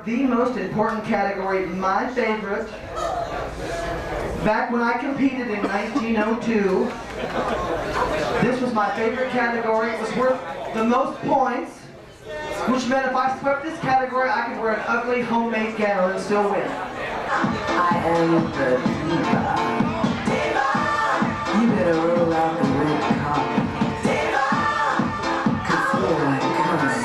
the most important category, my favorite. Back when I competed in 1902, this was my favorite category. It was worth the most points, which meant if I swept this category, I could wear an ugly homemade gown and still win. I am the diva. Diva! You better roll out the red carpet. Diva! 'Cause here I come.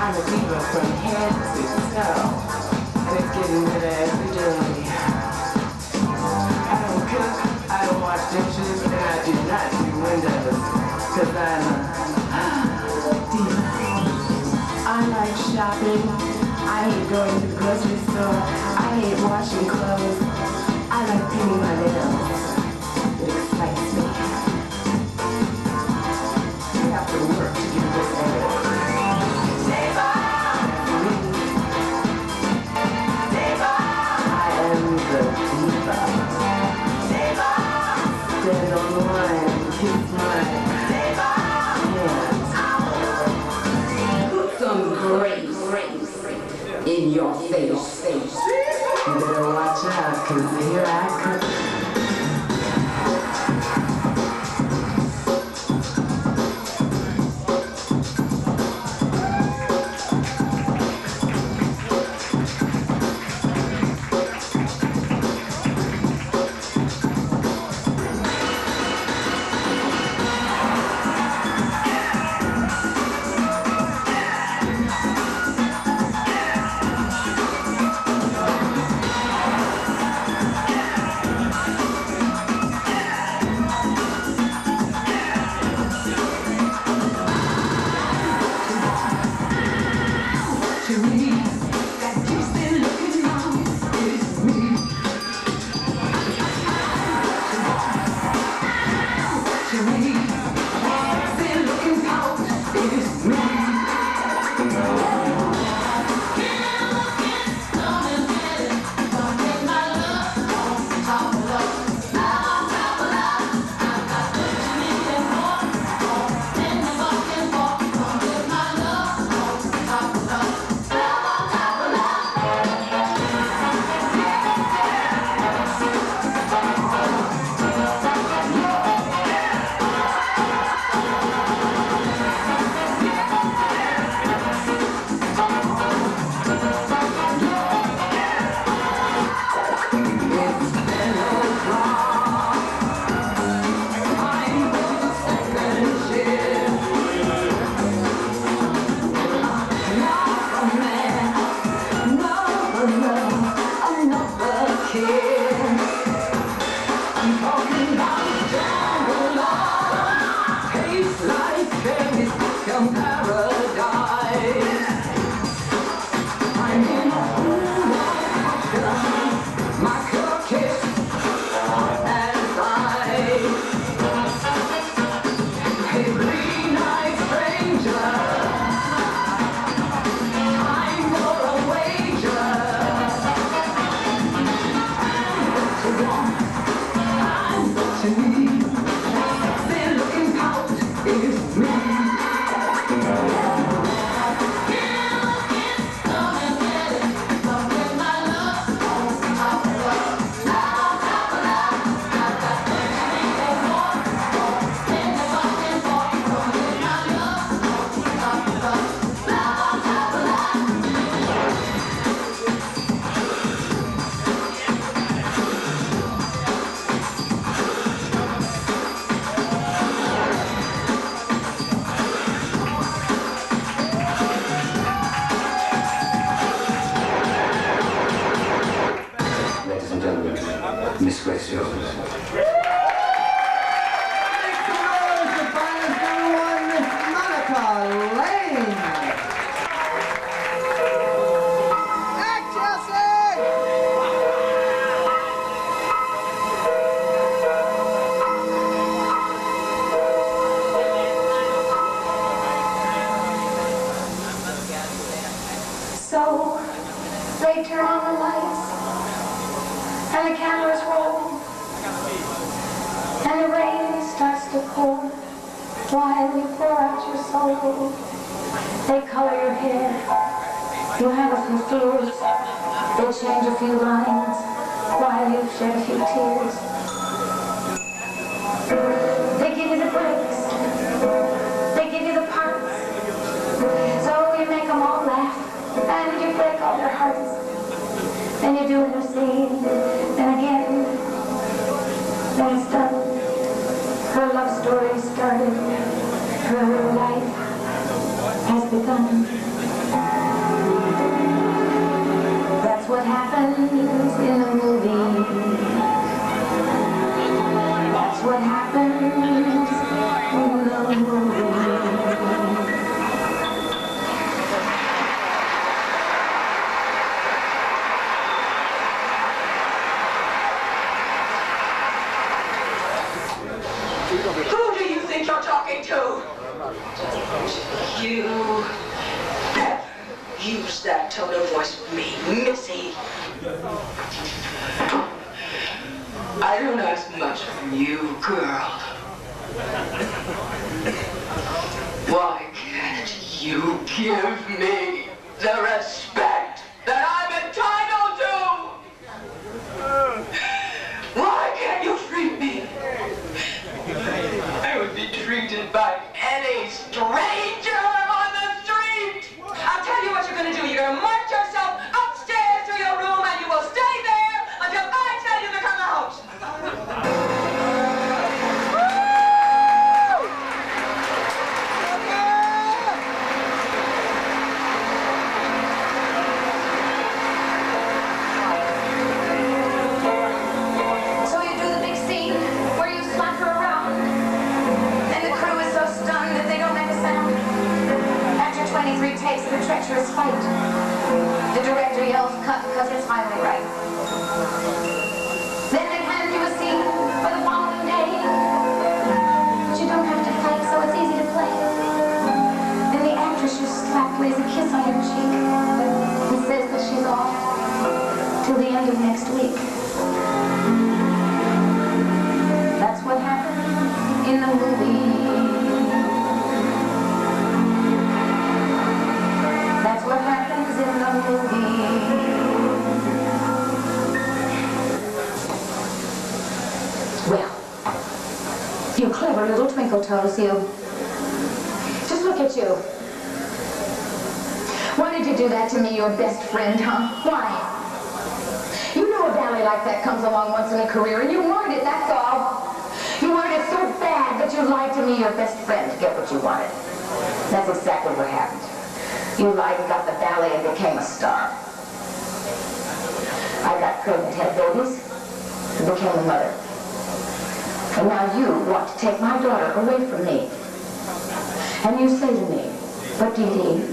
I'm a diva from head to toe. And it's getting better every day. I don't cook, I don't wash dishes, and I do not do windows. 'Cause I'm a diva. I like shopping. I hate going to the grocery store. I hate washing clothes. I like painting my nails. It excites me. You have to work to do this anyway. Stand on the line, kiss my hands. Put some grace in your face. You better watch out, 'cause here I come. So they turn on the lights and the cameras roll and the rain starts to pour while you pour out your soul. They color your hair, you have a few fears, they change a few lines while you shed a few tears. They give you the breaks, they give you the parts, so you make them all laugh and you break all their hearts. Then you do another scene, then again, then it's done. Her love story started, her life has begun. That's what happens in the movie. That's what happens in the movie. Who do you think you're talking to? You never use that tone of voice with me, Missy. I don't ask much from you, girl. Why can't you give me the respect that I'm entitled to? Why can't you treat me? I would be treated by any stranger on the street. I'll tell you what you're gonna do. You're gonna march yourself upstairs to your room and you will stay there until I tell you to come out. So you do the big scene where you slap her around, and the crew is so stunned that they don't make a sound. After 23 takes of a treacherous fight, the director yells cut because it's finally right. Then they hand you a scene for the following day, but you don't have to fight, so it's easy to play. Then the actress you slapped lays a kiss on your cheek and says that she's off till the end of next week. That's what happens in the movie. That's what happens in the movie. Well, you clever little twinkle toes, you. Just look at you. Why did you do that to me, your best friend, huh? Why? You know a ballet like that comes along once in a career, and you wanted it, that's all. You wanted it so bad that you lied to me, your best friend, to get what you wanted. That's exactly what happened. You lied and got the ballet and became a star. I got pregnant, had babies, and became a mother. And now you want to take my daughter away from me. And you say to me, but Dee Dee,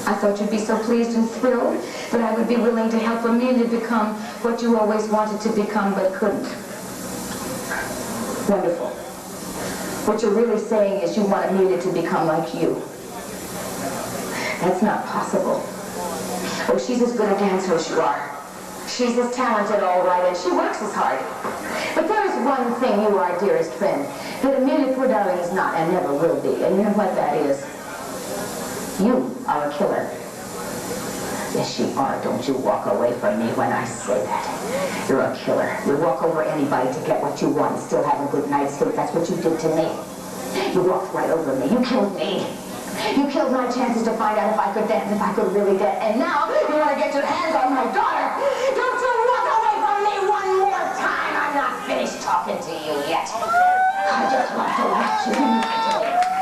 I thought you'd be so pleased and thrilled that I would be willing to help Amelia become what you always wanted to become but couldn't. Wonderful. What you're really saying is you want Amelia to become like you. That's not possible. Oh, she's as good a dancer as you are. She's as talented, all right, and she works as hard. But there is one thing you are, dearest friend, that Amelia, poor darling, is not and never will be. And you know what that is? You are a killer. Yes, you are. Don't you walk away from me when I say that. You're a killer. You walk over anybody to get what you want and still have a good night's sleep. That's what you did to me. You walked right over me. You killed me. You killed my chances to find out if I could dance, if I could really dance. And now you want to get your hands on my daughter. Don't you walk away from me one more time. I'm not finished talking to you yet. I just want to watch you.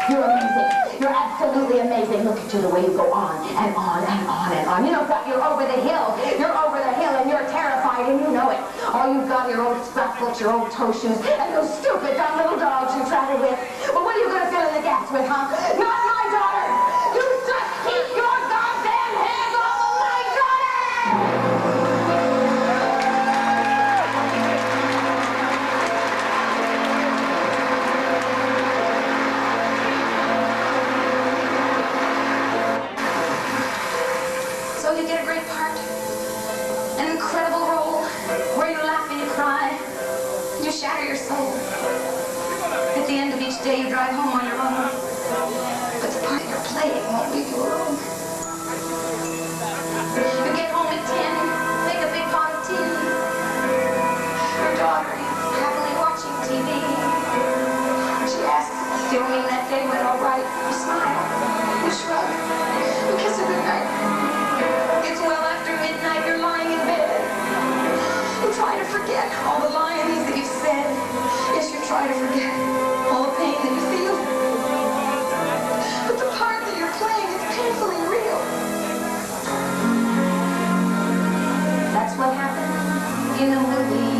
You're amazing. You're absolutely amazing. Look at you, the way you go on and on and on and on. You know what? You're over the hill. You're over the hill and you're terrified and you know it. All you've got are your old scrapbooks, your old toe shoes, and those stupid dumb little dogs you travel with. Well, what are you going to fill in the gaps with, huh? Not my daughter! You just keep your goddamn hands off of my daughter! So you get great part. An incredible role where you laugh and you cry. You shatter your soul. At the end of each day, you drive home on your own. But the part you're playing won't leave you alone. You get home at 10, make a big pot of tea. Your daughter is happily watching TV. She asks, do you mean that day went all right? You smile, you shrug, you kiss her goodnight. It's well after midnight, you're lying in bed. You try to forget all the lying things that you've said. Yes, you try to forget all the pain that you feel. But the part that you're playing is painfully real. That's what happened in the movie.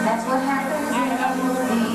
That's what happens in the movie.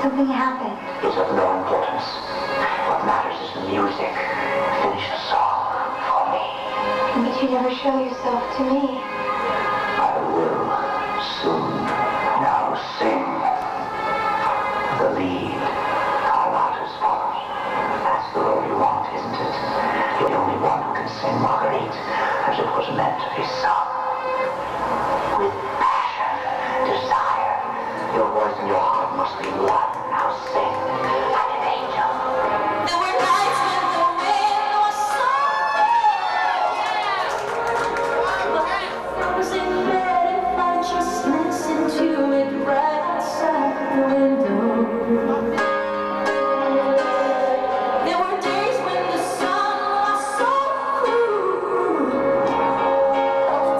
Something happened. It's of no importance. What matters is the music. Finish the song for me. But you never show yourself to me. I will soon. Now sing. The lead. Carlotta's fault. That's the role you want, isn't it? You're the only one who can sing Marguerite as it was meant to be sung. With passion, desire. Your voice and your heart must be one. Now sing like an angel. There were nights when the wind was so but I was in bed and I just listened to it right outside the window. There were days when the sun was so cruel.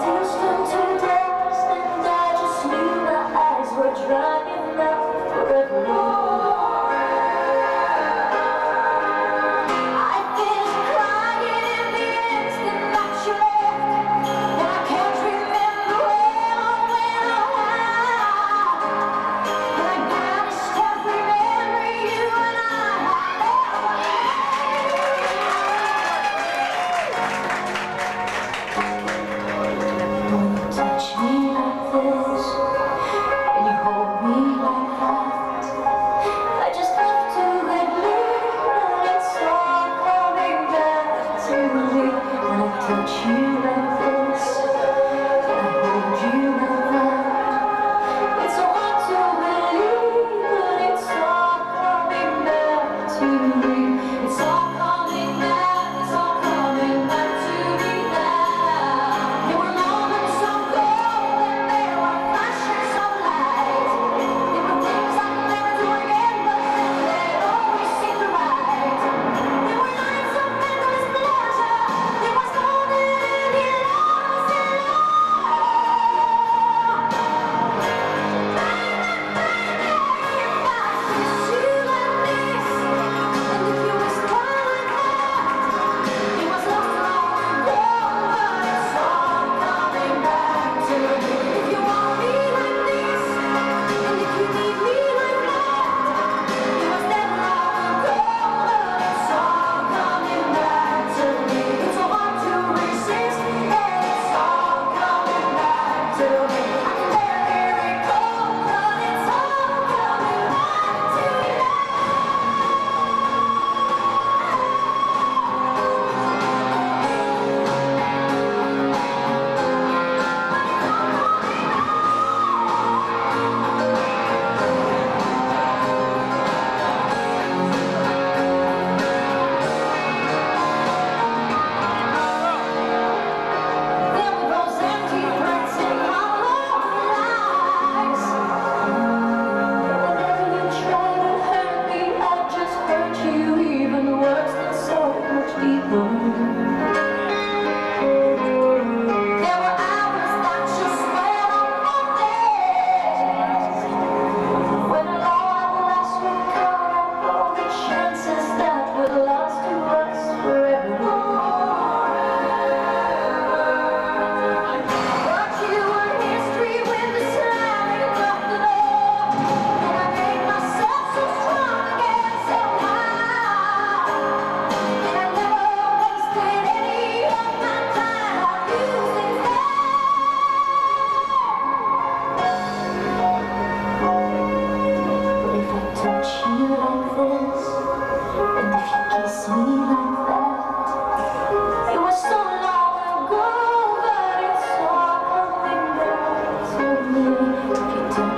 Tears turned to dust and I just knew my eyes were dry enough forever.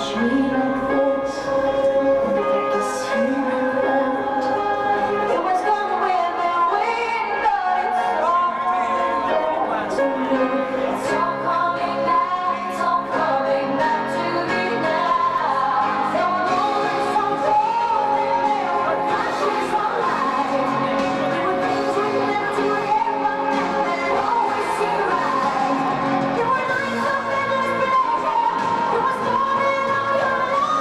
touch me like this, and if I kiss you like that, it was gone with the wind, but it's all back to me. It's all coming back, it's all coming back to me now. There were moments of gold, and there were flashes of light. There were things we meant to hear, but then they always seemed right. There were nights of endless pleasure. There was morning of your love.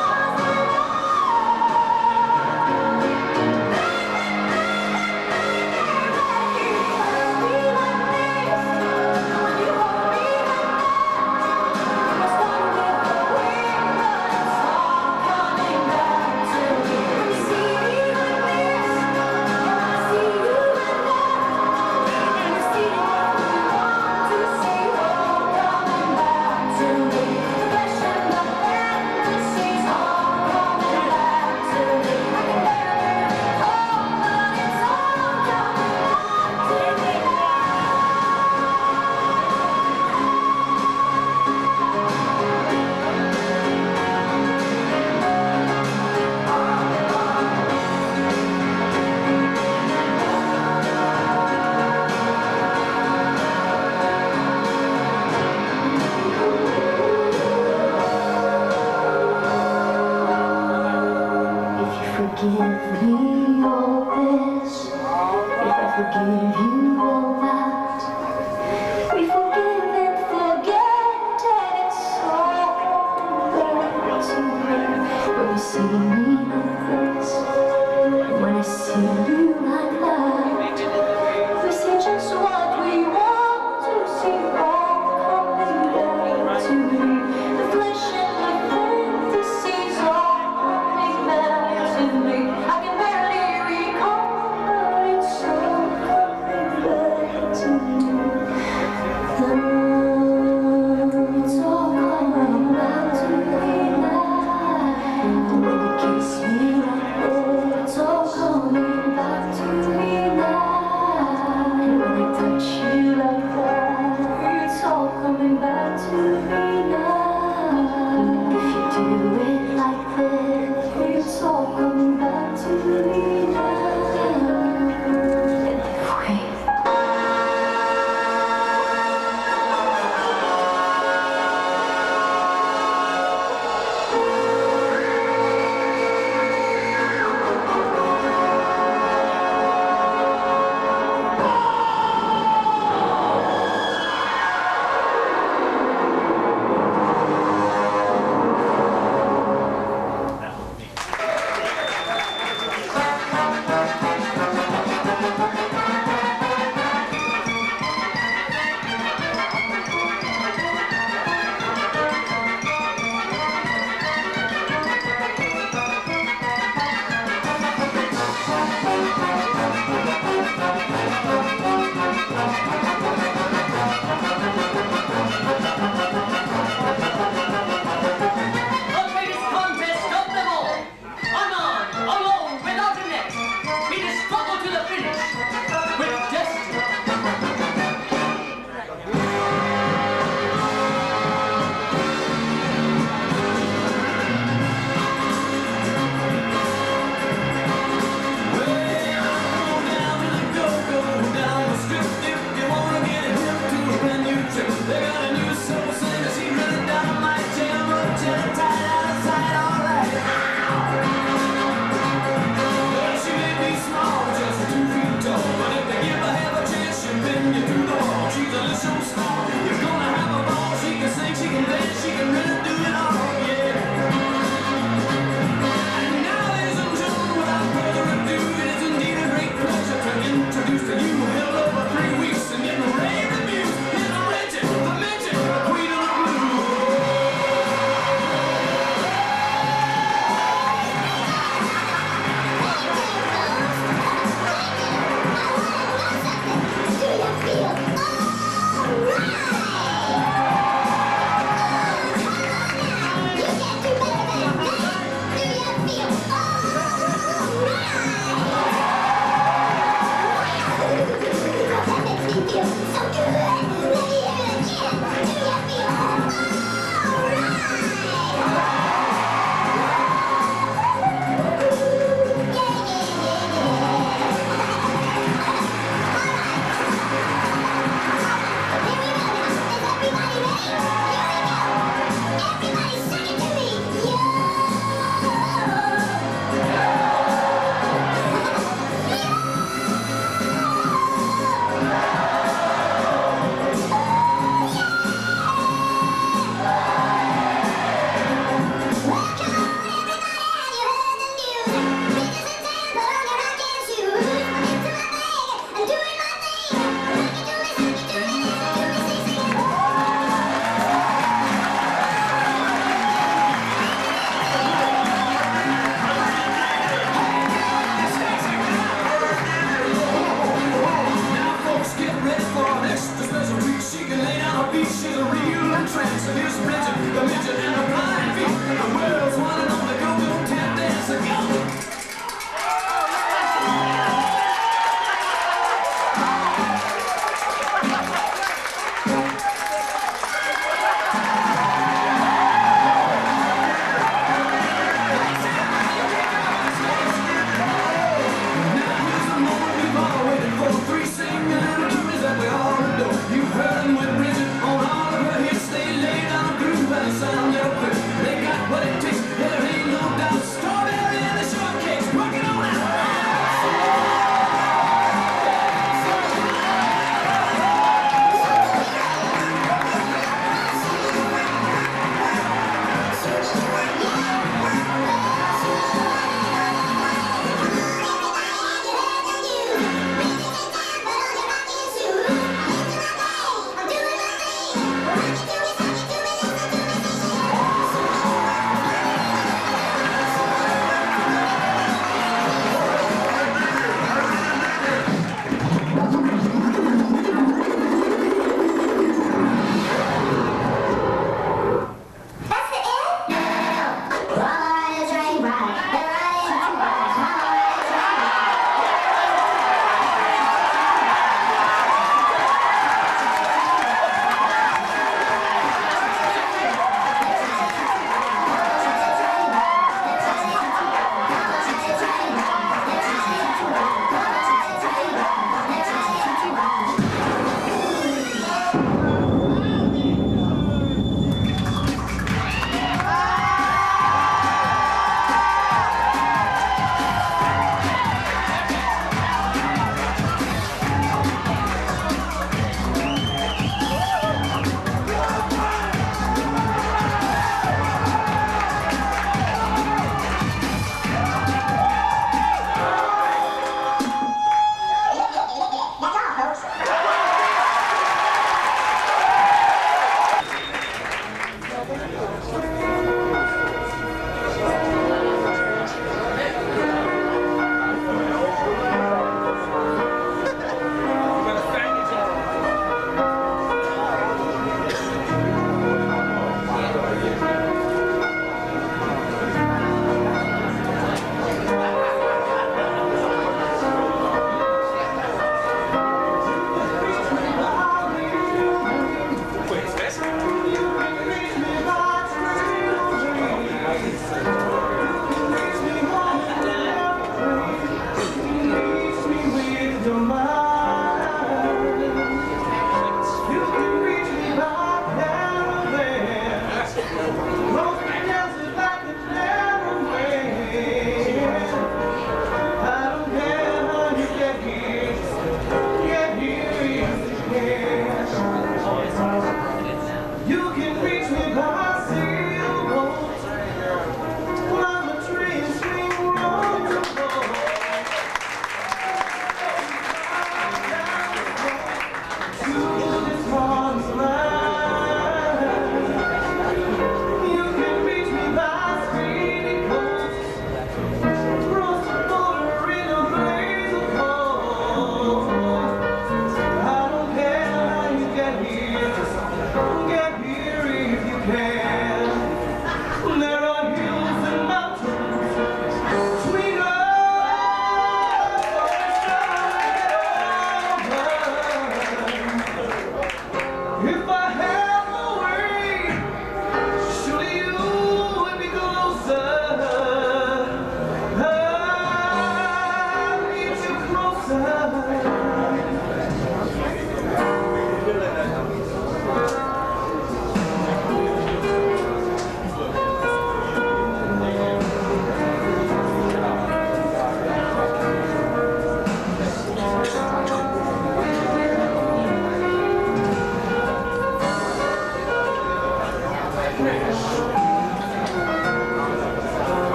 Forgive me all this, if I forgive you all that. We forgive and forget, and it's all back to me. When you see me like this, and when I see you like that, we see just what we want to see, all coming back to me. The flesh and the fantasies all coming back to me. I can barely recall, but it's all coming back to me. It's all coming back to me now. And when you kiss me like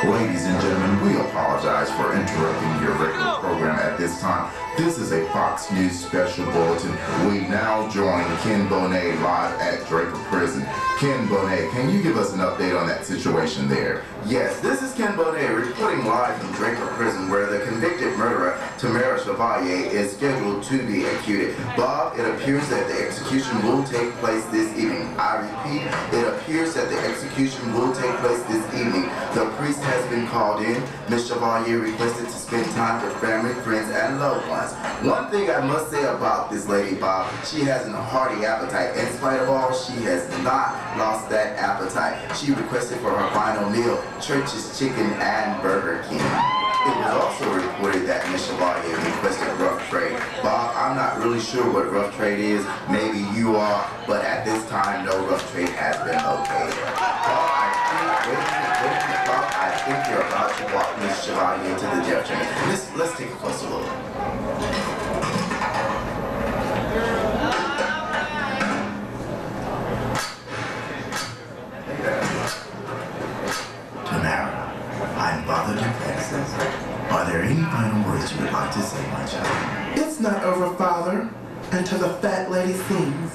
Ladies and gentlemen, we apologize for interrupting your regular program at this time. This is a Fox News special bulletin. We now join Ken Bonet live at Draper Prison. Ken Bonet, can you give us an update on that situation there? Yes, this is Ken Bonet reporting live from Draper Prison, where the convicted murderer Tamara Chevalier is scheduled to be executed. Bob, it appears that the execution will take place this evening. I repeat, it appears that the execution will take place this evening. The priest has been called in. Ms. Chevalier requested to spend time with family, friends, and loved ones. One thing I must say about this lady, Bob, she has a hearty appetite. In spite of all, she has not lost that appetite. She requested for her final meal Church's Chicken and Burger King. It was also reported that Ms. Chevalier requested rough trade. Bob, I'm not really sure what rough trade is. Maybe you are, but at this time, no rough trade has been located. Bob, I think you're about to walk Ms. Chevalier to the death chamber. Let's take a closer look. Tamara, I'm bothered and vexed. Are there any final words you would like to say, my child? It's not over, Father, until the fat lady sings,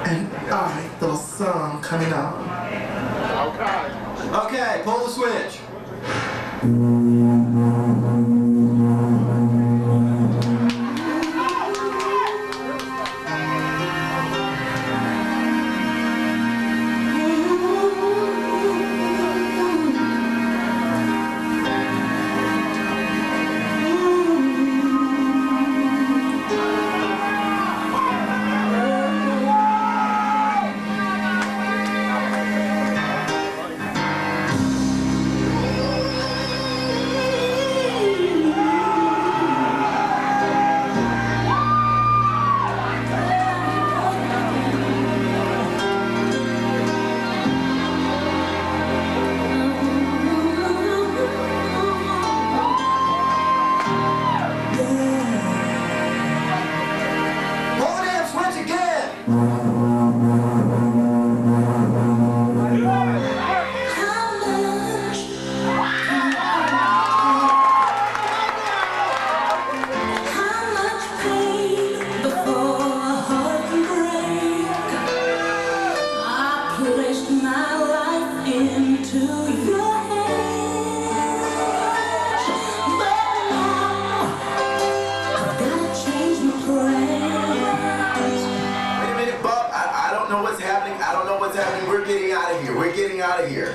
and I, little song coming on. Okay, pull the switch. We're getting out of here.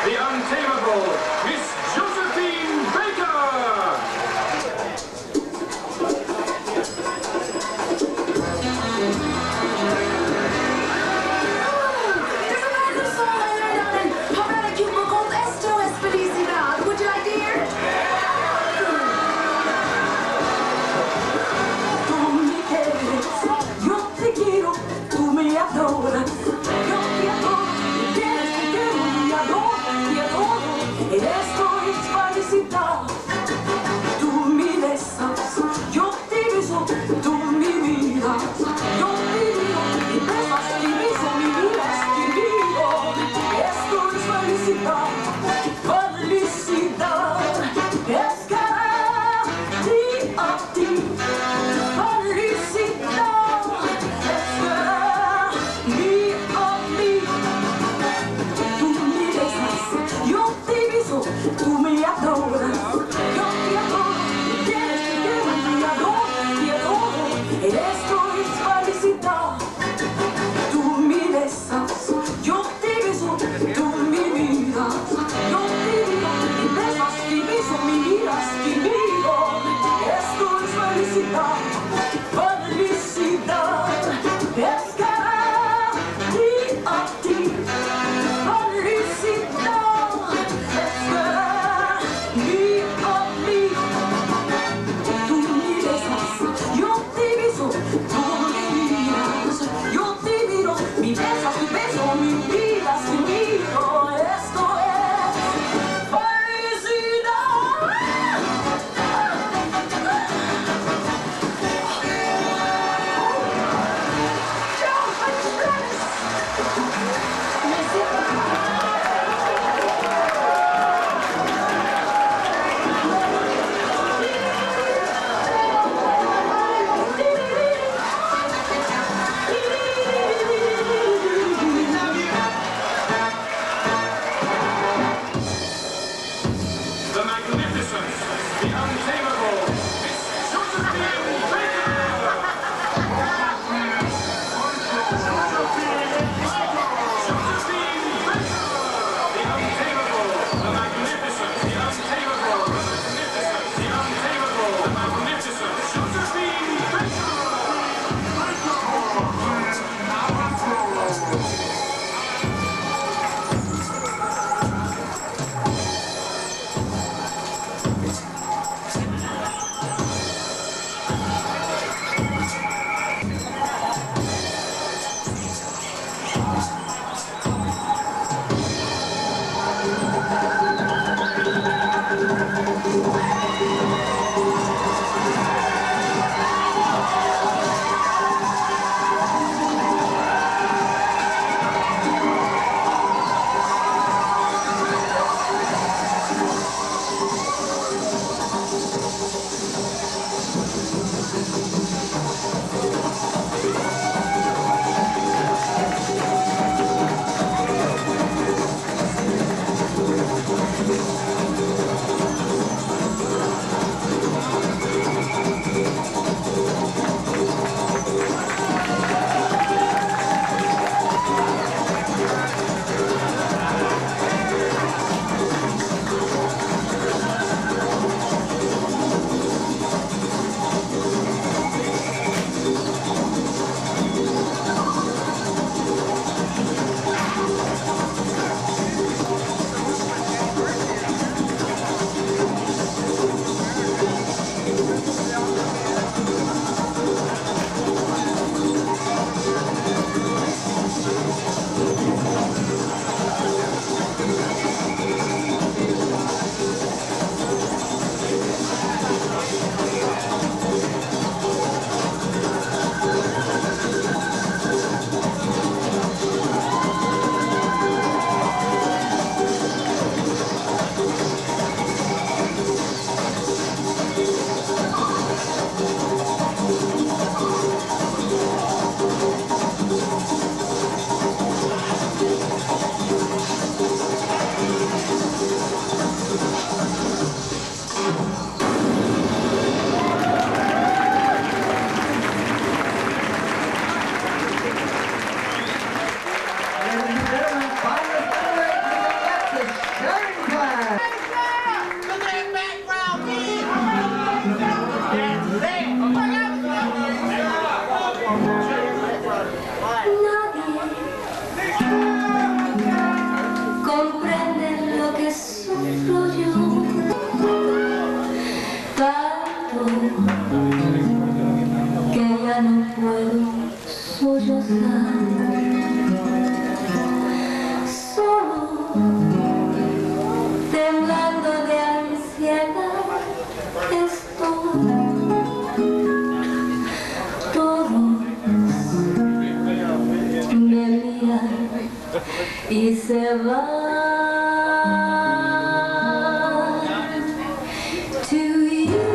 The untamable Miss Josephine Baker! Would you like to hear it? Tú me quieres, yo te quiero, tú me adoras. Yo te adoro, me quieres, te quiero, me adoro, te adoro. Estoy felicidad. Tú me besas, yo te beso, tú me miras. Yo te miro, me besas, te beso, me miras, te miro. Estoy felicidad. Felicidad es cara a ti. Felicidad es cara Victoria y se va. To you,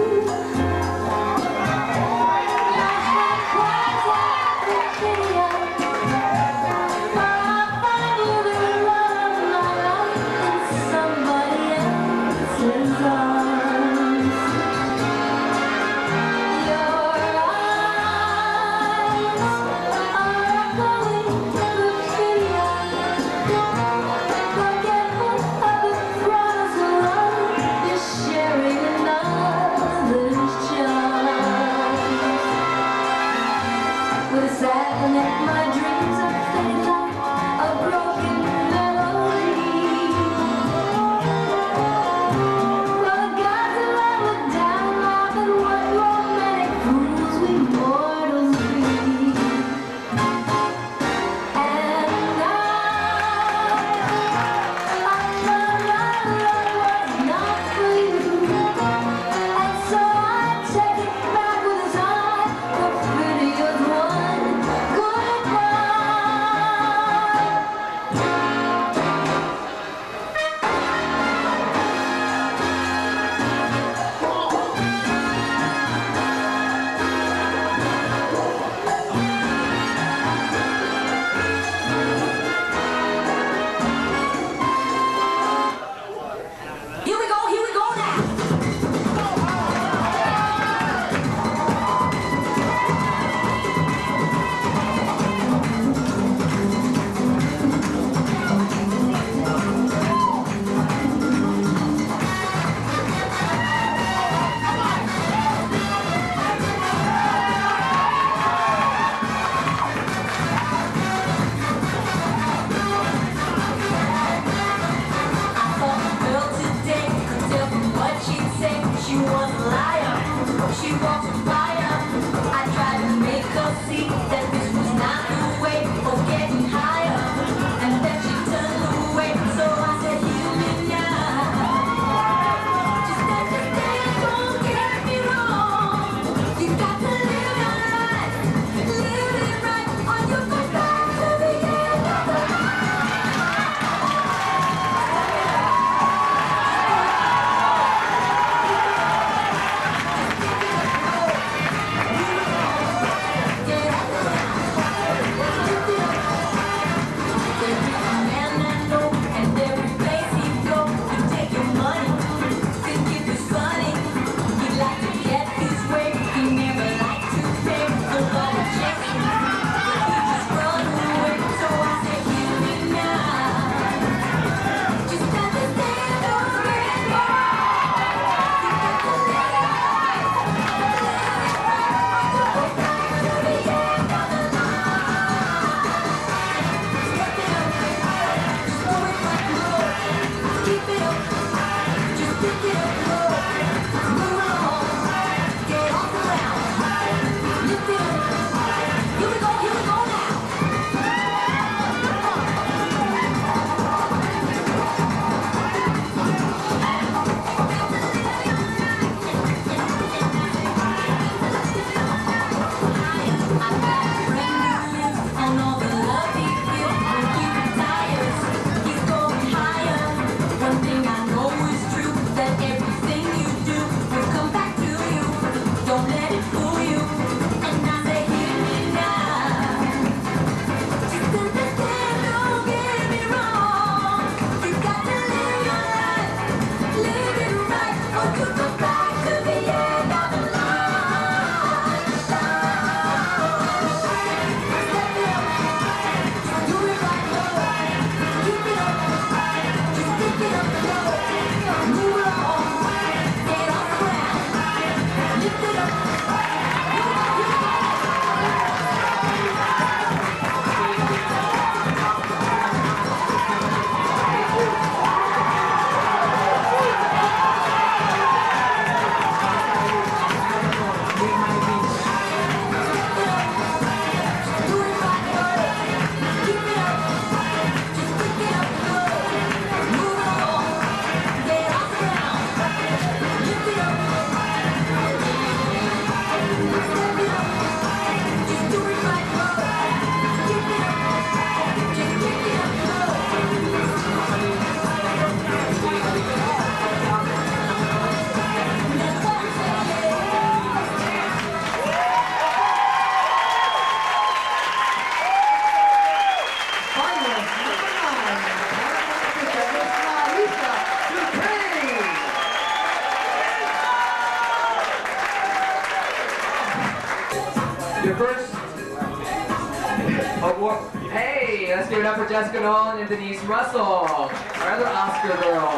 Hey, let's give it up for Jessica Nolan and Denise Russell, our other Oscar girl.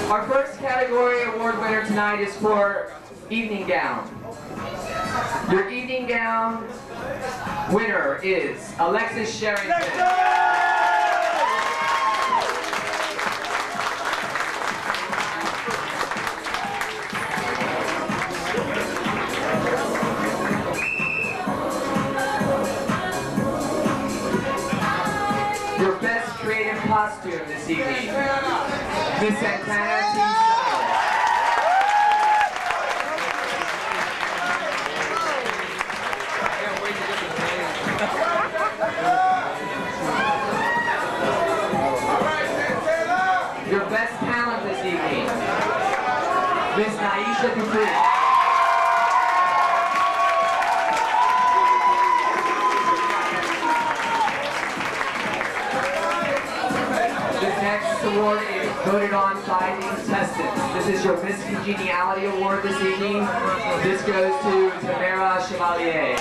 Our first category award winner tonight is for evening gown. Your evening gown winner is Alexis Sherrington. Your best creative costume this evening, Miss Santana Team Style. Your best talent this evening, Miss Niesha and Victoria. Next award is voted on by the contestants. This is your Miss Congeniality Award this evening. This goes to Tamara Chevalier.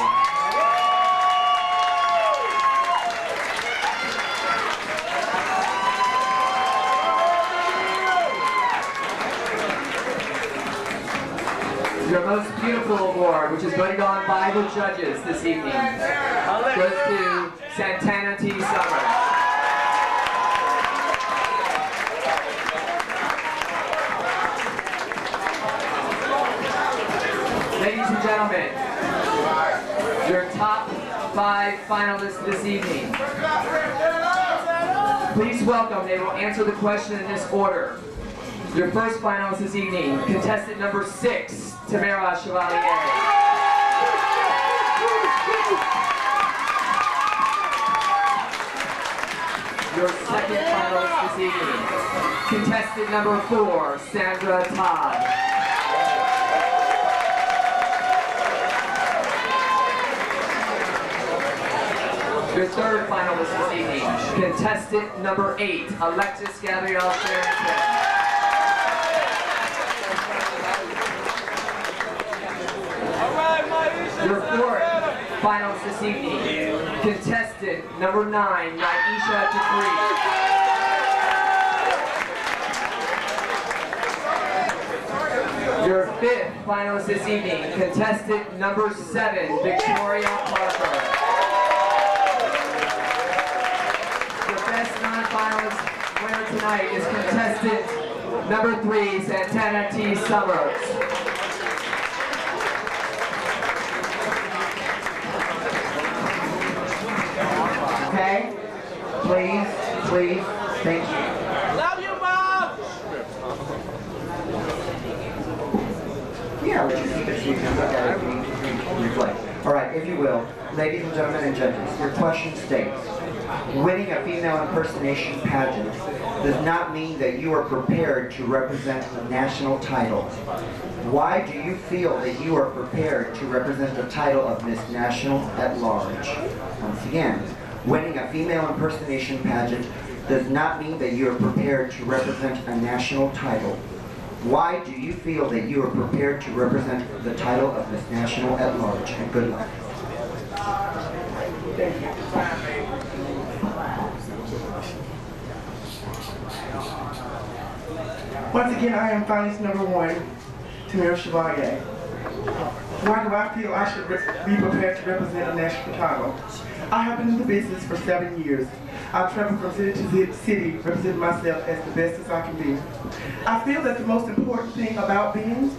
Your Most Beautiful Award, which is voted on by the judges this evening, goes to Santana T. Summers. Ladies and gentlemen, your top 5 finalists this evening. Please welcome, they will answer the question in this order. Your first finalist this evening, contestant number 6, Tamara Chevalier. Your second finalist this evening, contestant number 4, Sandra Todd. Your third finalist this evening, contestant number 8, Alexis Gabrielle Sherrington. Your fourth finalist this evening, contestant number 9, Niesha and Your fifth finalist this evening, contestant number 7, Victoria Parker. Finalist winner tonight is contestant number 3, Santana T. Summers. Okay? Please, thank you. Love you, Mom! Yeah, let you see this. You can look at it and reflect. All right, if you will, ladies and gentlemen and judges, your question states, winning a female impersonation pageant does not mean that you are prepared to represent a national title. Why do you feel that you are prepared to represent the title of Miss National at Large? Once again, winning a female impersonation pageant does not mean that you are prepared to represent a national title. Why do you feel that you are prepared to represent the title of Miss National at Large? And good luck. Thank you. Once again, I am finalist number 1, Tamara Chevalier. Why do I feel I should be prepared to represent a national title? I have been in the business for 7 years. I've traveled from city to city, representing myself as the best as I can be. I feel that the most important thing about being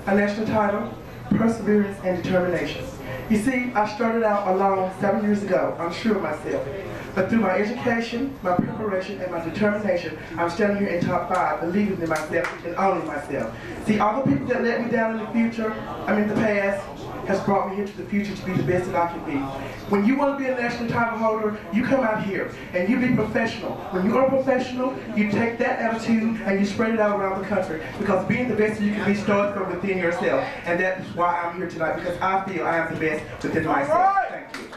a national title, perseverance and determination. You see, I started out alone 7 years ago, unsure of myself. But through my education, my preparation, and my determination, I'm standing here in top 5, believing in myself and owning myself. See, all the people that let me down in the past, has brought me here to the future to be the best that I can be. When you want to be a national title holder, you come out here and you be professional. When you are professional, you take that attitude and you spread it out around the country. Because being the best that you can be starts from within yourself. And that's why I'm here tonight, because I feel I am the best within myself. Thank you.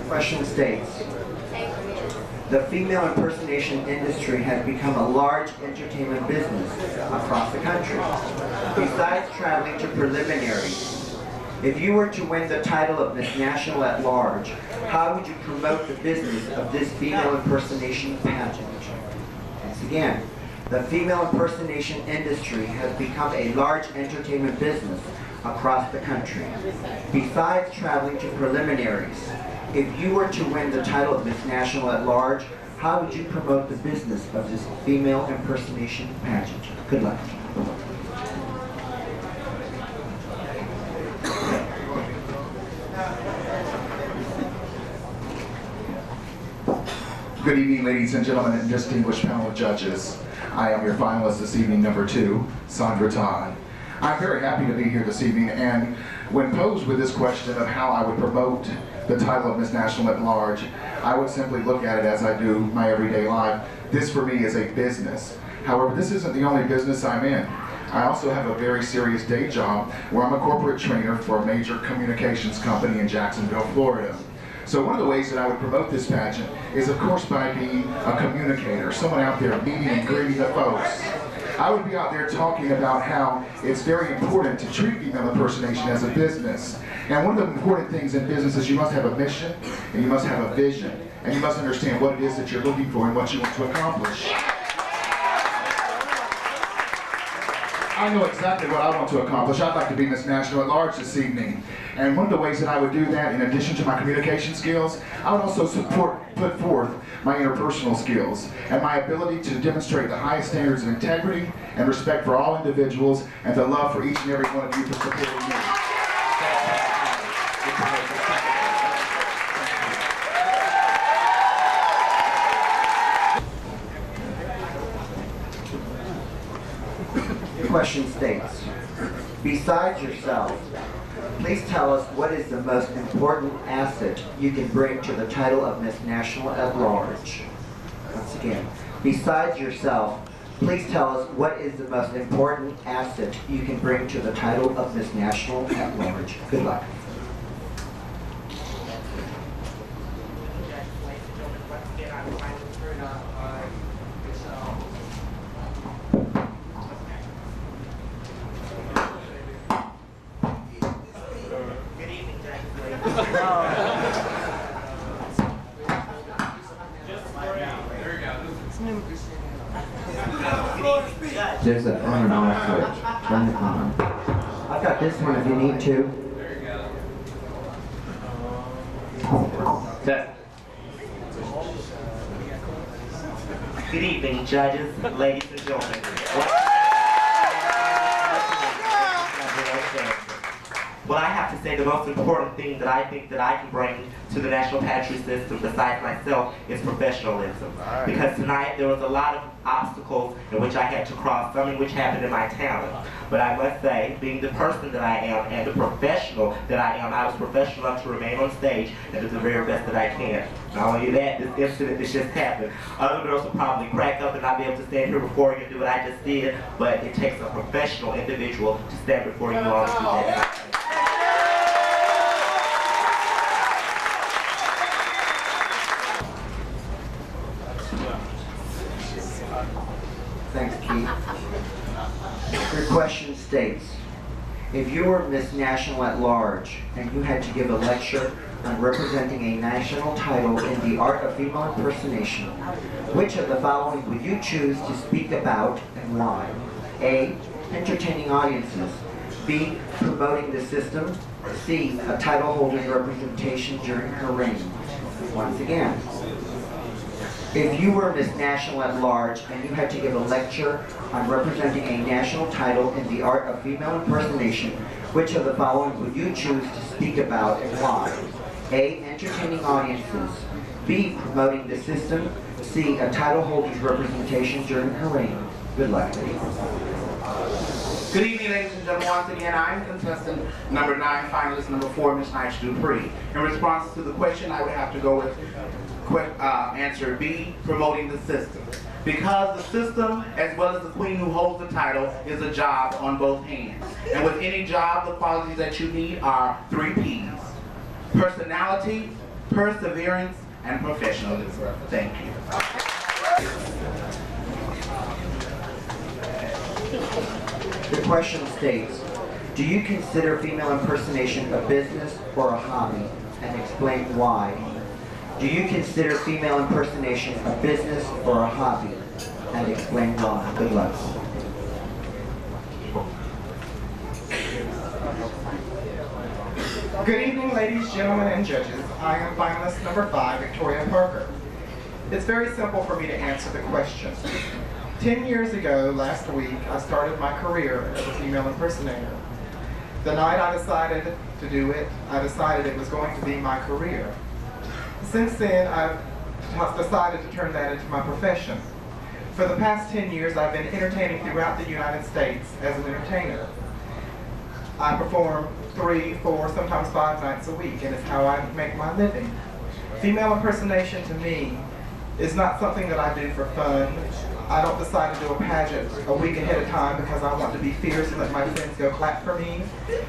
Question states, The female impersonation industry has become a large entertainment business across the country. Besides traveling to preliminaries, if you were to win the title of Miss National at Large, how would you promote the business of this female impersonation pageant? Once again, the female impersonation industry has become a large entertainment business across the country. Besides traveling to preliminaries, if you were to win the title of Miss National at Large, how would you promote the business of this female impersonation pageant? Good luck. Good evening, ladies and gentlemen, and distinguished panel of judges. I am your finalist this evening, number 2, Sandra Todd. I'm very happy to be here this evening, and when posed with this question of how I would promote the title of Miss National at Large, I would simply look at it as I do my everyday life. This for me is a business. However, this isn't the only business I'm in. I also have a very serious day job where I'm a corporate trainer for a major communications company in Jacksonville, Florida. So one of the ways that I would promote this pageant is, of course, by being a communicator, someone out there meeting and greeting the folks. I would be out there talking about how it's very important to treat female impersonation as a business. And one of the important things in business is you must have a mission, and you must have a vision, and you must understand what it is that you're looking for and what you want to accomplish. I know exactly what I want to accomplish. I'd like to be Miss National at Large this evening. And one of the ways that I would do that, in addition to my communication skills, I would also put forth my interpersonal skills and my ability to demonstrate the highest standards of integrity and respect for all individuals and the love for each and every one of you for supporting me. The question states, besides yourself, please tell us what is the most important asset you can bring to the title of Miss National at Large. Once again, besides yourself, please tell us what is the most important asset you can bring to the title of Miss National at Large. Good luck. There's an on and off switch. Turn it on. I've got this one if you need to. Test. Good evening, judges, ladies and gentlemen. Well, I have to say the most important thing that I think that I can bring to the national pageantry system besides myself is professionalism. Because tonight there was a lot of obstacles in which I had to cross, some in which happened in my talent. But I must say, being the person that I am and the professional that I am, I was professional enough to remain on stage and do the very best that I can. Not only that, this incident that just happened, other girls will probably crack up and not be able to stand here before you and do what I just did, but it takes a professional individual to stand before you all and do that. Thanks, Keith. Your question states, if you were Miss National at Large and you had to give a lecture on representing a national title in the art of female impersonation, which of the following would you choose to speak about and why? A, entertaining audiences. B, promoting the system. C, a title holder's representation during her reign. Once again, if you were Miss National at Large and you had to give a lecture on representing a national title in the art of female impersonation, which of the following would you choose to speak about and why? A, entertaining audiences. B, promoting the system. C, a title holder's representation during her reign. Good luck, ladies. Good evening, ladies and gentlemen. Once again, I'm contestant number 9, finalist number 4, Ms. Niesha Dupree. In response to the question, I would have to go with answer B, promoting the system. Because the system, as well as the queen who holds the title, is a job on both hands. And with any job, the qualities that you need are 3 P's. Personality, perseverance, and professionalism. Thank you. The question states, do you consider female impersonation a business or a hobby? And explain why. Do you consider female impersonation a business or a hobby? And explain why. Good luck. Good evening, ladies, gentlemen, and judges. I am finalist number 5, Victoria Parker. It's very simple for me to answer the question. 10 years ago, last week, I started my career as a female impersonator. The night I decided to do it, I decided it was going to be my career. Since then, I've decided to turn that into my profession. For the past 10 years, I've been entertaining throughout the United States as an entertainer. I perform 3, 4, sometimes 5 nights a week, and it's how I make my living. Female impersonation to me is not something that I do for fun. I don't decide to do a pageant a week ahead of time because I want to be fierce and let my friends go clap for me.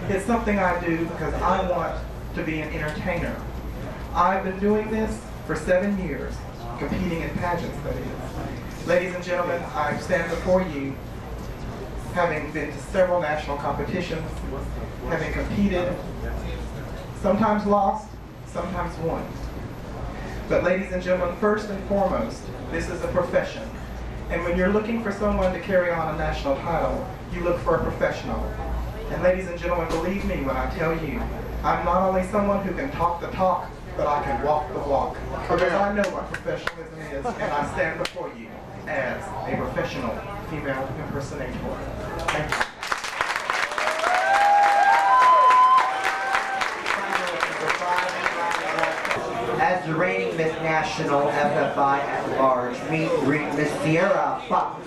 It's something I do because I want to be an entertainer. I've been doing this for 7 years, competing in pageants, that is. Ladies and gentlemen, I stand before you having been to several national competitions, having competed, sometimes lost, sometimes won. But ladies and gentlemen, first and foremost, this is a profession. And when you're looking for someone to carry on a national title, you look for a professional. And ladies and gentlemen, believe me when I tell you, I'm not only someone who can talk the talk, but I can walk the walk. Because I know what professionalism is, and I stand before you as a professional female impersonator. Thank you. As the reigning Miss National FFI at large, meet and greet Miss Sierra Fox.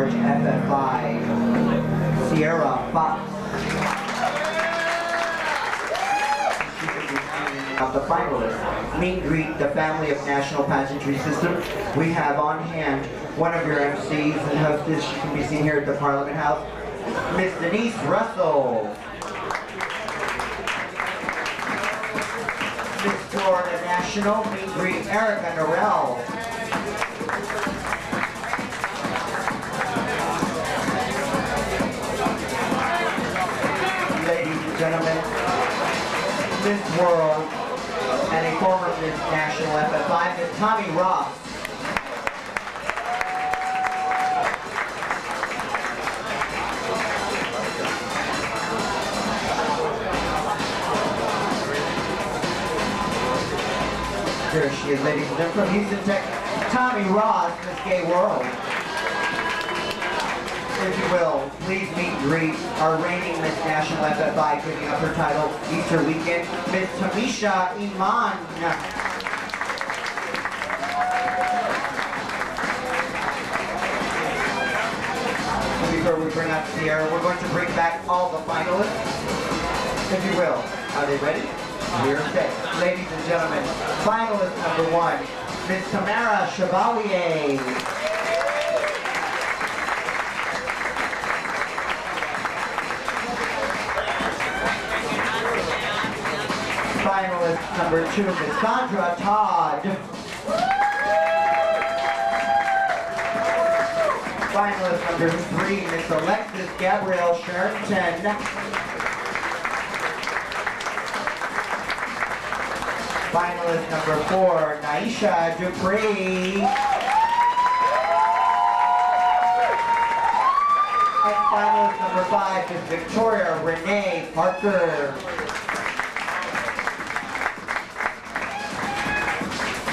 Large FFI, Sierra Fox. Of the finalists, meet and greet the family of National Pageantry System. We have on hand one of your MCs and hostess. She can be seen here at the Parliament House, Miss Denise Russell. Miss Florida National, meet and greet Erica Norell. Ladies and gentlemen, Miss World and a former Miss National FFI, Miss Tommy Ross. There she is, ladies and gentlemen, from Houston, Texas, Tommy Ross, Miss Gay World. If you will, please meet and greet our reigning Miss National FFI, picking up her title Easter weekend, Miss Tamisha Iman. Before we bring out Sierra, we're going to bring back all the finalists, if you will. Are they ready? Here it is. Ladies and gentlemen, finalist number 1, Miss Tamara Chevalier. Finalist number 2, Miss Sandra Todd. Finalist number 3, Miss Alexis Gabrielle Sherrington. Finalist number 4, Niesha Dupree. And finalist number 5 is Victoria Renee Parker.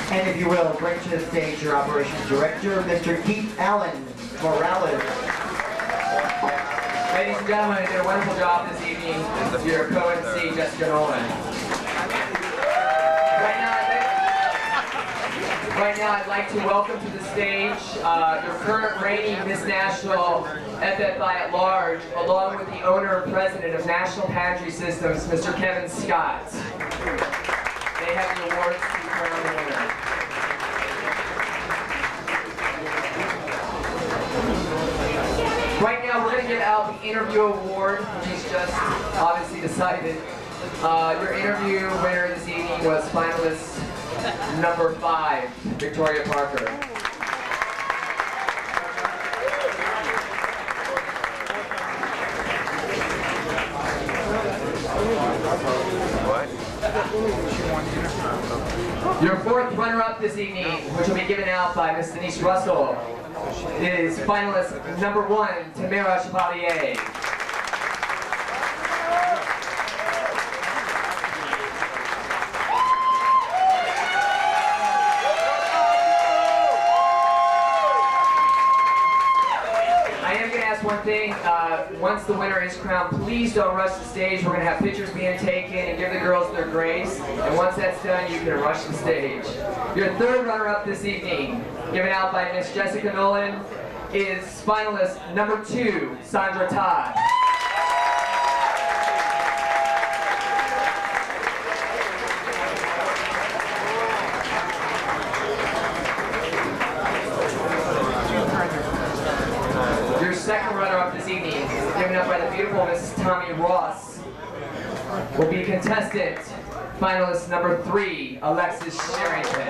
And if you will, bring to the stage your operations director, Mr. Keith Allen Morales. Ladies and gentlemen, you did a wonderful job this evening. Your co-MC, Jessica Nolan. Right now, I'd like to welcome to the stage your current reigning Miss National FFI at Large, along with the owner and president of National Pageantry Systems, Mr. Kevin Scott. They have the awards to crown the winner. Right now, we're going to give out the interview award, which is just obviously decided. Your interview winner this evening was finalist number 5, Victoria Parker. Your 4th runner-up this evening, which will be given out by Miss Denise Russell, is finalist number 1, Tamara Chevalier. One thing, once the winner is crowned, please don't rush the stage. We're going to have pictures being taken and give the girls their grace. And once that's done, you can rush the stage. Your 3rd runner-up this evening, given out by Miss Jessica Nolan, is finalist number 2, Sandra Todd. Your 2nd runner-up this evening, given up by the beautiful Mrs. Tommy Ross, will be contestant, finalist number 3, Alexis Sherrington.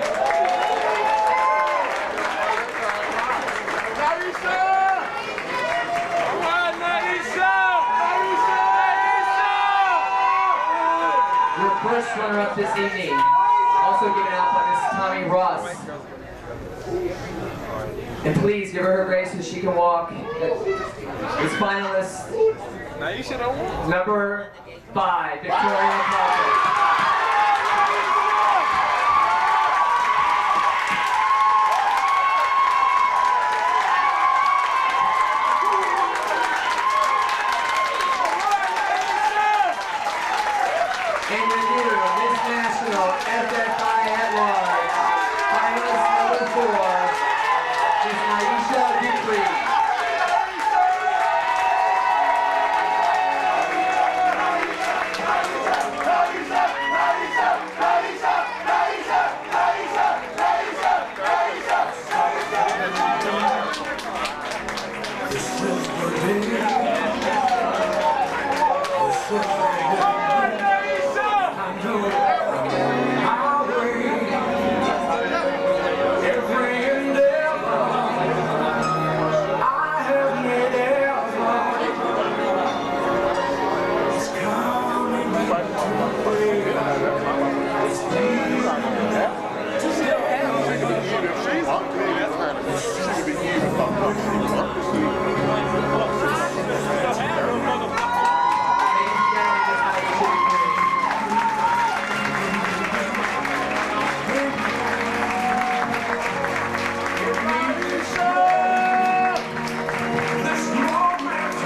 Your 1st runner-up this evening, also given out by Mrs. Tommy Ross. And please give her grace so she can walk. Is finalist number 5, Victoria Parker. And your new Miss National FFI at Large, finalist number 4. Niesha and Victoria.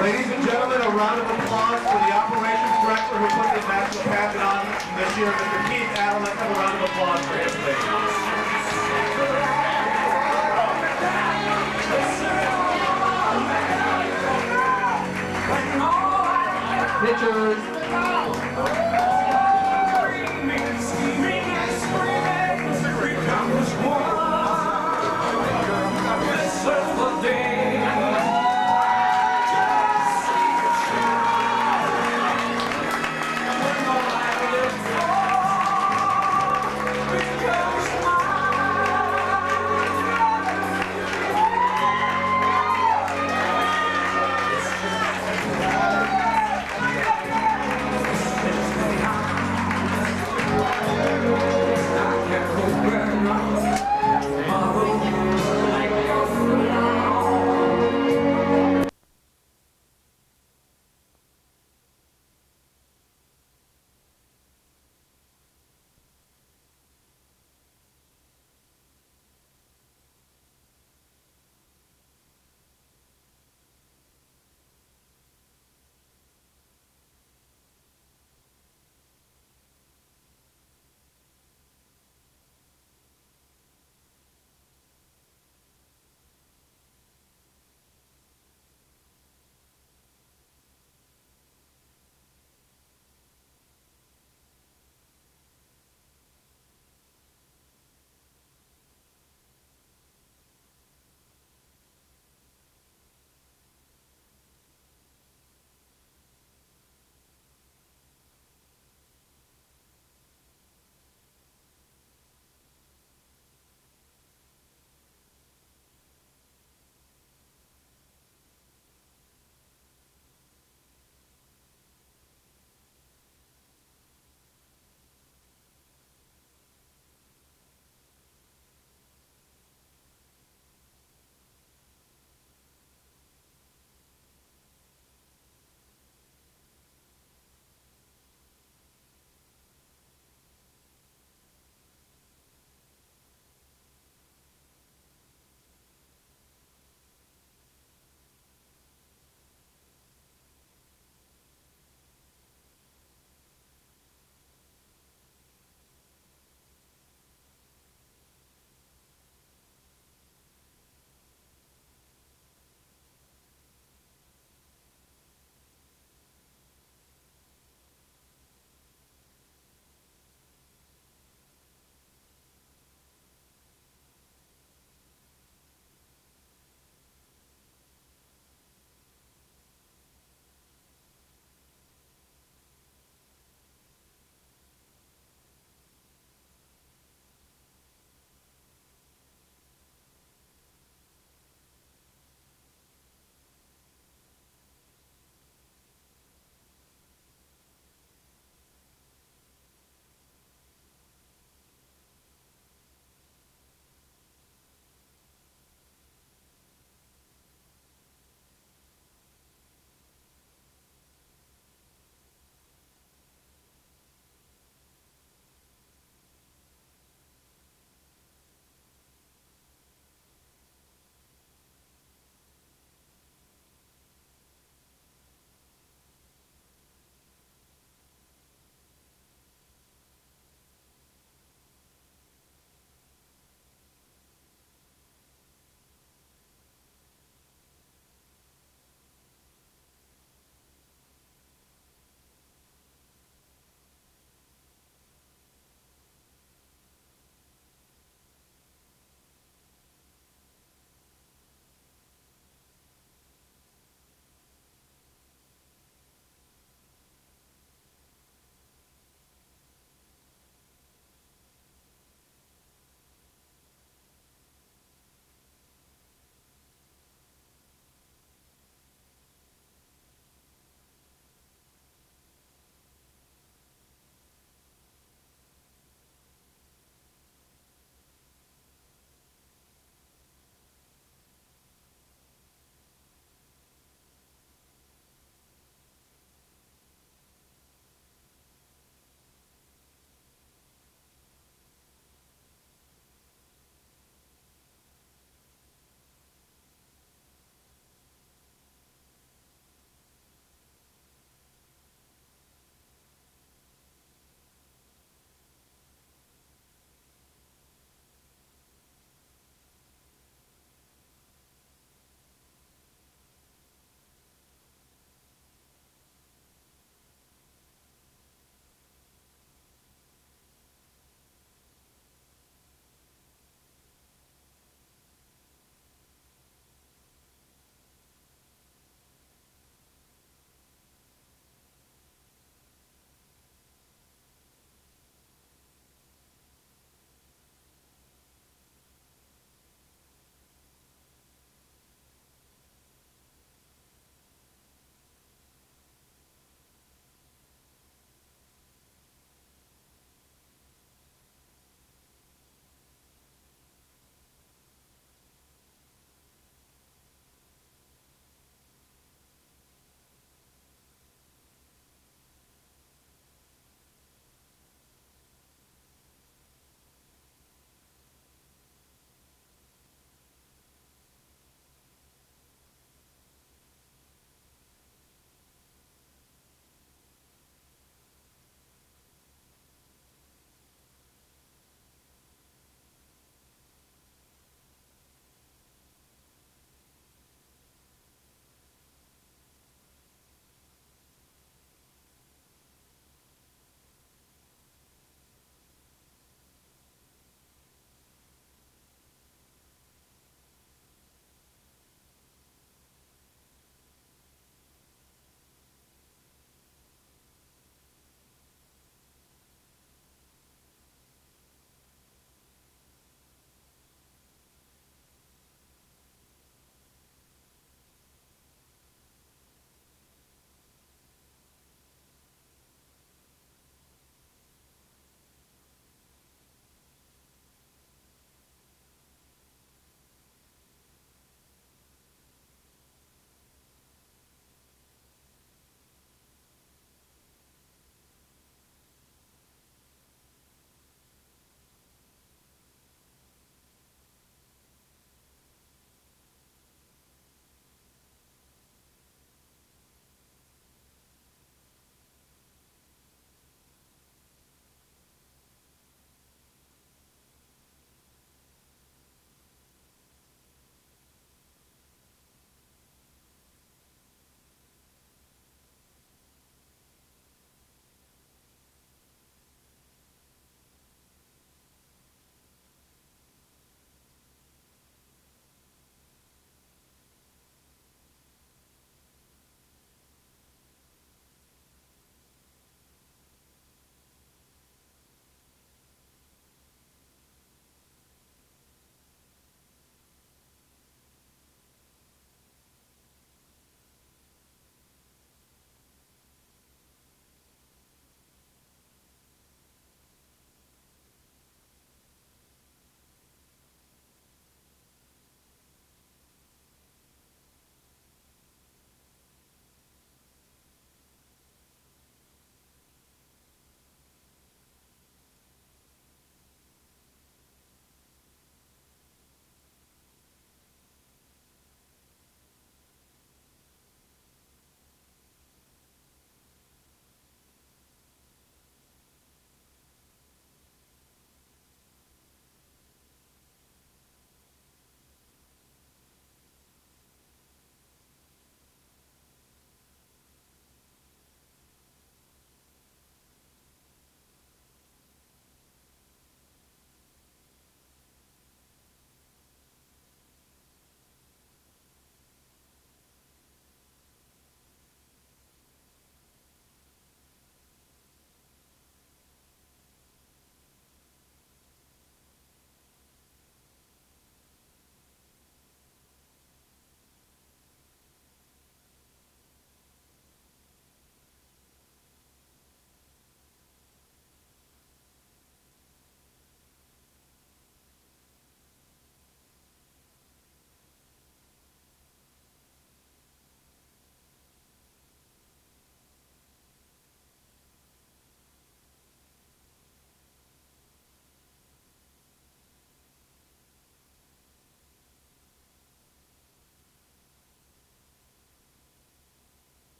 Ladies and gentlemen, a round of applause for the operations director who put the national pageant on this year, Mr. Keith Allen. Let's have a round of applause for him, please. Pictures.